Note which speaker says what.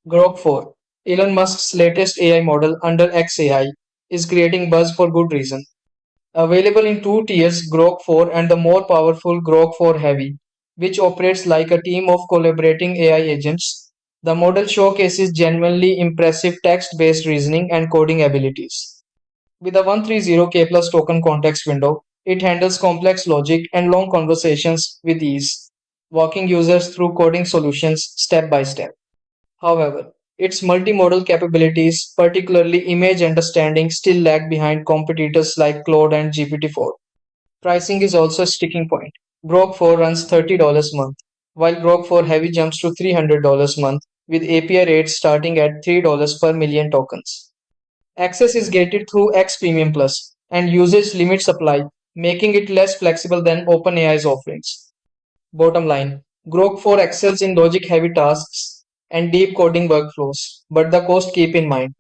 Speaker 1: Grok 4, Elon Musk's latest AI model under XAI, is creating buzz for good reason. Available in two tiers, Grok 4 and the more powerful Grok 4 Heavy, which operates like a team of collaborating AI agents. The model showcases genuinely impressive text-based reasoning and coding abilities. With a 130K plus token context window, it handles complex logic and long conversations with ease, walking users through coding solutions step by step. However, its multimodal capabilities, particularly image understanding, still lag behind competitors like Claude and GPT-4. Pricing is also a sticking point. Grok 4 runs $30 a month, while Grok 4 Heavy jumps to $300 a month, with API rates starting at $3 per million tokens. Access is gated through X Premium Plus, and usage limits supply, making it less flexible than OpenAI's offerings. Bottom line, Grok 4 excels in logic heavy tasks and deep coding workflows, but the cost keep in mind.